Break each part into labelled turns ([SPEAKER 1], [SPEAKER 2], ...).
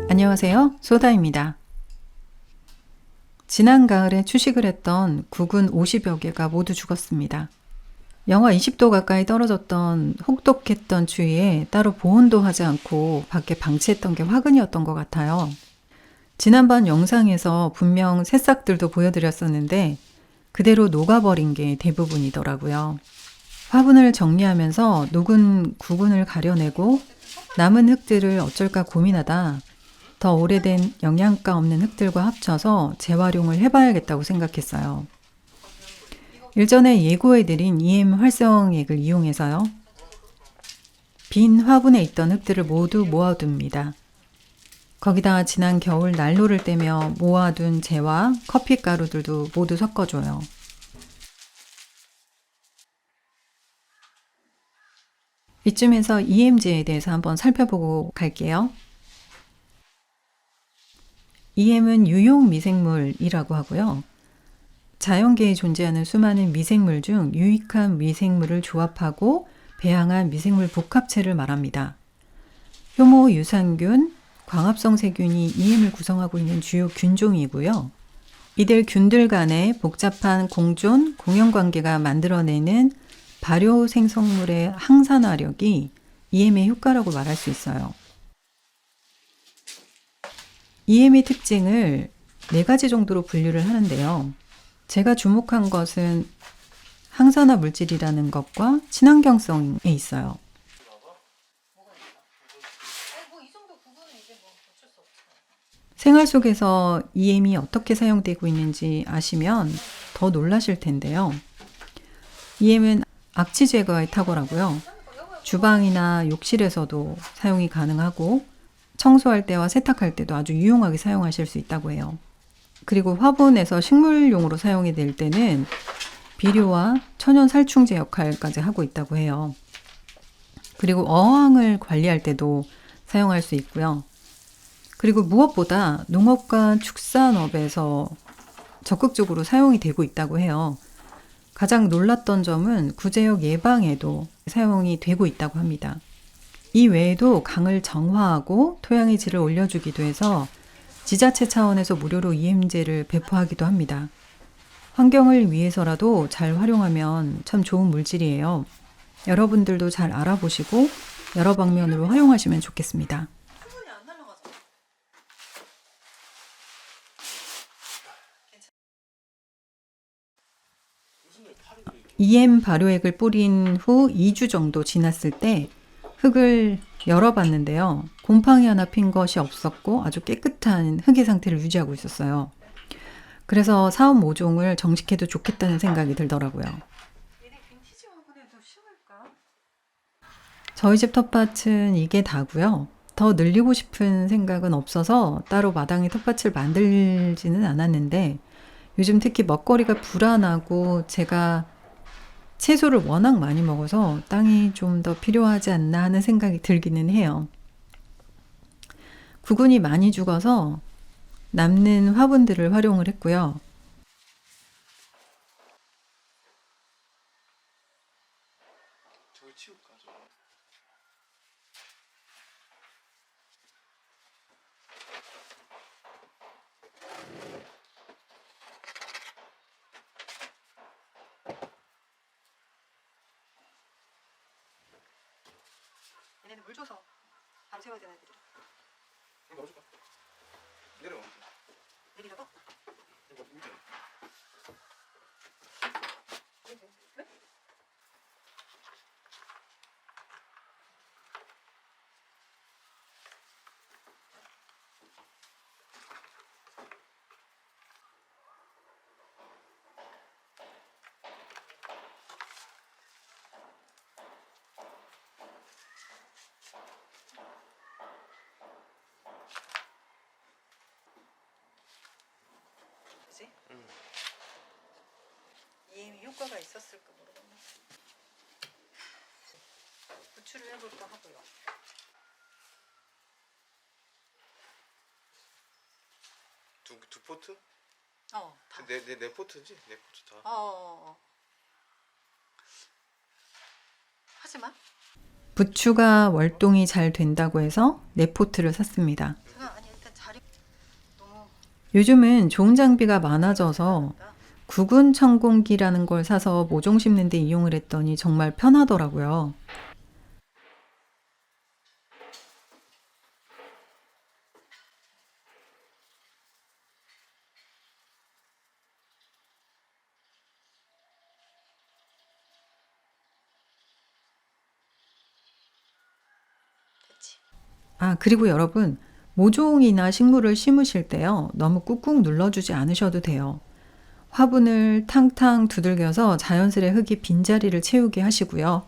[SPEAKER 1] 안녕하세요. 소다입니다. 지난 가을에 추식을 했던 국은 50여 개가 모두 죽었습니다. 영하 20도 가까이 떨어졌던 혹독했던 추위에 따로 보온도 하지 않고 밖에 방치했던 게 화근이었던 것 같아요. 지난번 영상에서 분명 새싹들도 보여드렸었는데 그대로 녹아버린 게 대부분이더라고요. 화분을 정리하면서 녹은 구근을 가려내고 남은 흙들을 어쩔까 고민하다 더 오래된 영양가 없는 흙들과 합쳐서 재활용을 해봐야겠다고 생각했어요. 일전에 예고해드린 EM 활성액을 이용해서요. 빈 화분에 있던 흙들을 모두 모아둡니다. 거기다 지난 겨울 난로를 떼며 모아둔 재와 커피가루들도 모두 섞어줘요. 이쯤에서 EM제에 대해서 한번 살펴보고 갈게요. EM은 유용 미생물이라고 하고요. 자연계에 존재하는 수많은 미생물 중 유익한 미생물을 조합하고 배양한 미생물 복합체를 말합니다. 효모, 유산균, 광합성 세균이 EM을 구성하고 있는 주요 균종이고요. 이들 균들 간의 복잡한 공존, 공용관계가 만들어내는 발효 생성물의 항산화력이 EM의 효과라고 말할 수 있어요. EM의 특징을 4가지 정도로 분류를 하는데요. 제가 주목한 것은 항산화 물질이라는 것과 친환경성에 있어요. 생활 속에서 EM이 어떻게 사용되고 있는지 아시면 더 놀라실 텐데요. EM은 악취 제거에 탁월하고요. 주방이나 욕실에서도 사용이 가능하고 청소할 때와 세탁할 때도 아주 유용하게 사용하실 수 있다고 해요. 그리고 화분에서 식물용으로 사용이 될 때는 비료와 천연 살충제 역할까지 하고 있다고 해요. 그리고 어항을 관리할 때도 사용할 수 있고요. 그리고 무엇보다 농업과 축산업에서 적극적으로 사용이 되고 있다고 해요. 가장 놀랐던 점은 구제역 예방에도 사용이 되고 있다고 합니다. 이 외에도 강을 정화하고 토양의 질을 올려주기도 해서 지자체 차원에서 무료로 EM제를 배포하기도 합니다. 환경을 위해서라도 잘 활용하면 참 좋은 물질이에요. 여러분들도 잘 알아보시고 여러 방면으로 활용하시면 좋겠습니다. EM 발효액을 뿌린 후 2주 정도 지났을 때 흙을 열어봤는데요. 곰팡이 하나 핀 것이 없었고 아주 깨끗한 흙의 상태를 유지하고 있었어요. 그래서 사업 모종을 정식해도 좋겠다는 생각이 들더라고요. 저희 집 텃밭은 이게 다고요. 더 늘리고 싶은 생각은 없어서 따로 마당에 텃밭을 만들지는 않았는데 요즘 특히 먹거리가 불안하고 제가 채소를 워낙 많이 먹어서 땅이 좀 더 필요하지 않나 하는 생각이 들기는 해요. 구근이 많이 죽어서 남는 화분들을 활용을 했고요.
[SPEAKER 2] 저거 치울까 저거?
[SPEAKER 1] 얘네는 물 줘서 바로 세워야 되는 애들이.
[SPEAKER 2] 이거 넣어줄까? 내려와.
[SPEAKER 1] 내리라고?
[SPEAKER 2] 이거 물잖아.
[SPEAKER 1] 왜? 그치? EM이 효과가 있었을까 모르겠네. 부추를 해볼까 하고요.
[SPEAKER 2] 두 포트?
[SPEAKER 1] 다.
[SPEAKER 2] 네 포트지? 네 포트 다.
[SPEAKER 1] 하지마. 부추가 월동이 잘 된다고 해서 4포트를 샀습니다. 요즘은 좋은 장비가 많아져서 구근 천공기라는 걸 사서 모종 심는 데 이용을 했더니 정말 편하더라고요. 아, 그리고 여러분, 모종이나 식물을 심으실 때요, 너무 꾹꾹 눌러주지 않으셔도 돼요. 화분을 탕탕 두들겨서 자연스레 흙이 빈자리를 채우게 하시고요.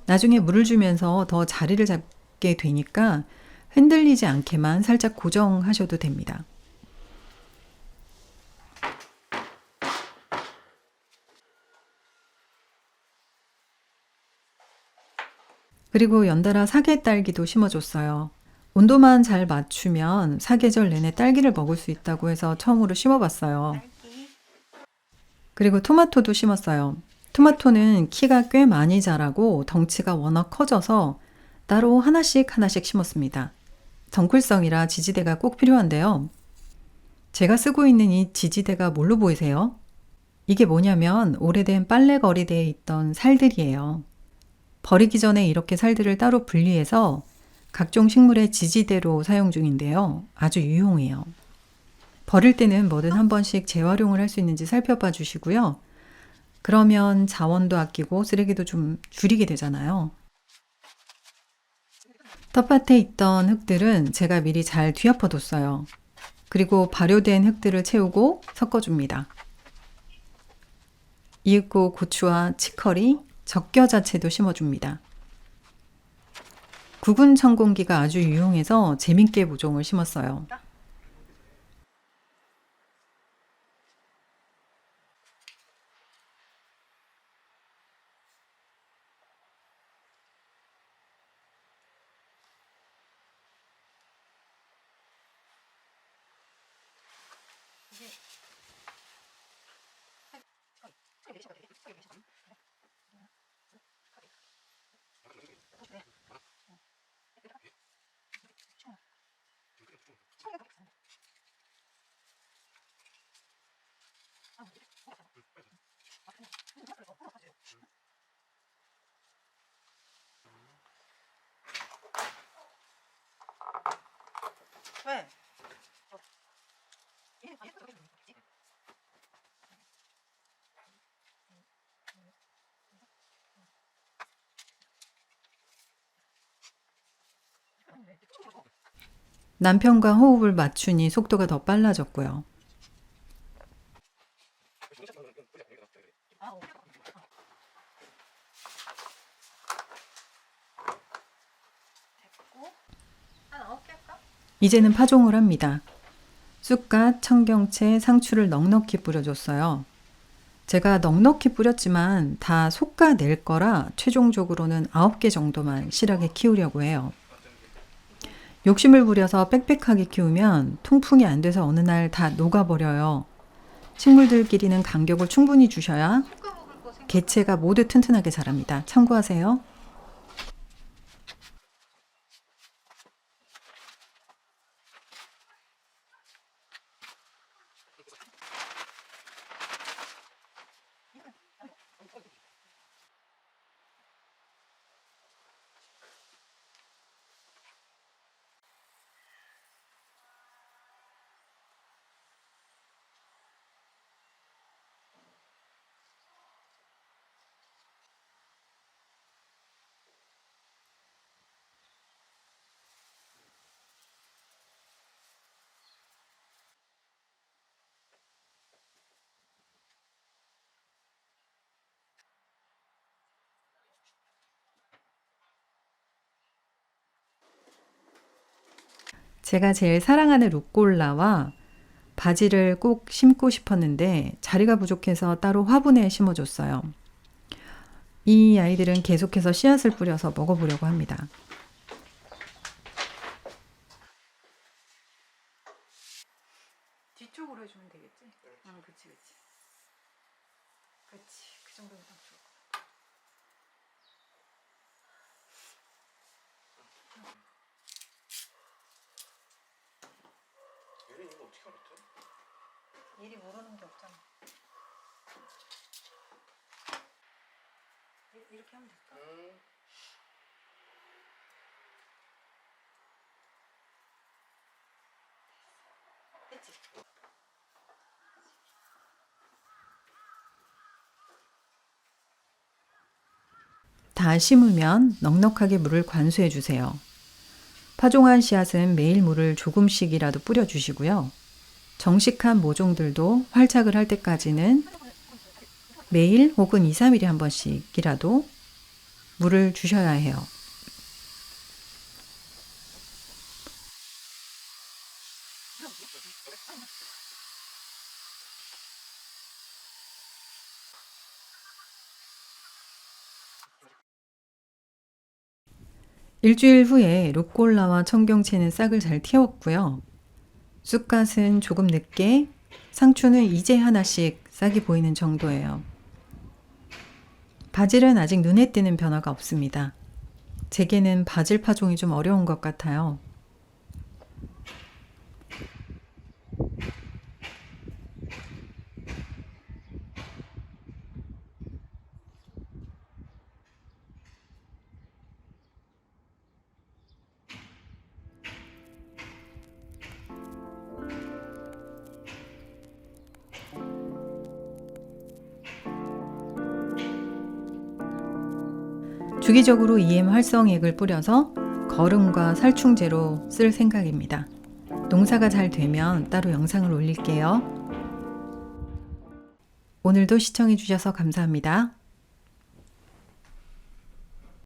[SPEAKER 1] 나중에 물을 주면서 더 자리를 잡게 되니까 흔들리지 않게만 살짝 고정하셔도 됩니다. 그리고 연달아 사계 딸기도 심어줬어요. 온도만 잘 맞추면 사계절 내내 딸기를 먹을 수 있다고 해서 처음으로 심어봤어요. 그리고 토마토도 심었어요. 토마토는 키가 꽤 많이 자라고 덩치가 워낙 커져서 따로 하나씩 하나씩 심었습니다. 덩쿨성이라 지지대가 꼭 필요한데요. 제가 쓰고 있는 이 지지대가 뭘로 보이세요? 이게 뭐냐면 오래된 빨래 거리대에 있던 살들이에요. 버리기 전에 이렇게 살들을 따로 분리해서 각종 식물의 지지대로 사용 중인데요. 아주 유용해요. 버릴 때는 뭐든 한 번씩 재활용을 할 수 있는지 살펴봐 주시고요. 그러면 자원도 아끼고 쓰레기도 좀 줄이게 되잖아요. 텃밭에 있던 흙들은 제가 미리 잘 뒤엎어뒀어요. 그리고 발효된 흙들을 채우고 섞어줍니다. 이윽고 고추와 치커리, 적겨자채도 심어줍니다. 구근 천공기가 아주 유용해서 재밌게 모종을 심었어요.
[SPEAKER 3] 왜?
[SPEAKER 1] 남편과 호흡을 맞추니 속도가 더 빨라졌고요. 이제는 파종을 합니다. 쑥갓, 청경채, 상추를 넉넉히 뿌려줬어요. 제가 넉넉히 뿌렸지만 다 솎아낼 거라 최종적으로는 9개 정도만 실하게 키우려고 해요. 욕심을 부려서 빽빽하게 키우면 통풍이 안 돼서 어느 날 다 녹아버려요. 식물들끼리는 간격을 충분히 주셔야 개체가 모두 튼튼하게 자랍니다. 참고하세요. 제가 제일 사랑하는 루꼴라와 바지를 꼭 심고 싶었는데 자리가 부족해서 따로 화분에 심어줬어요. 이 아이들은 계속해서 씨앗을 뿌려서 먹어보려고 합니다.
[SPEAKER 3] 뒤쪽으로 해주면 되겠지? 응, 그치, 그치. 그치, 그 정도면 딱 좋을 것 같아.
[SPEAKER 2] 유린이 이거 어떻게 알았대?
[SPEAKER 3] 일이 모르는 게 없잖아. 이렇게 하면 될까? 됐지?
[SPEAKER 1] 다 심으면 넉넉하게 물을 관수해 주세요. 파종한 씨앗은 매일 물을 조금씩이라도 뿌려 주시고요. 정식한 모종들도 활착을 할 때까지는 매일 혹은 2, 3일에 한 번씩이라도 물을 주셔야 해요. 일주일 후에 루꼴라와 청경채는 싹을 잘 틔웠고요. 쑥갓은 조금 늦게, 상추는 이제 하나씩 싹이 보이는 정도예요. 바질은 아직 눈에 띄는 변화가 없습니다. 제게는 바질 파종이 좀 어려운 것 같아요. 주기적으로 EM 활성액을 뿌려서 거름과 살충제로 쓸 생각입니다. 농사가 잘 되면 따로 영상을 올릴게요. 오늘도 시청해 주셔서 감사합니다.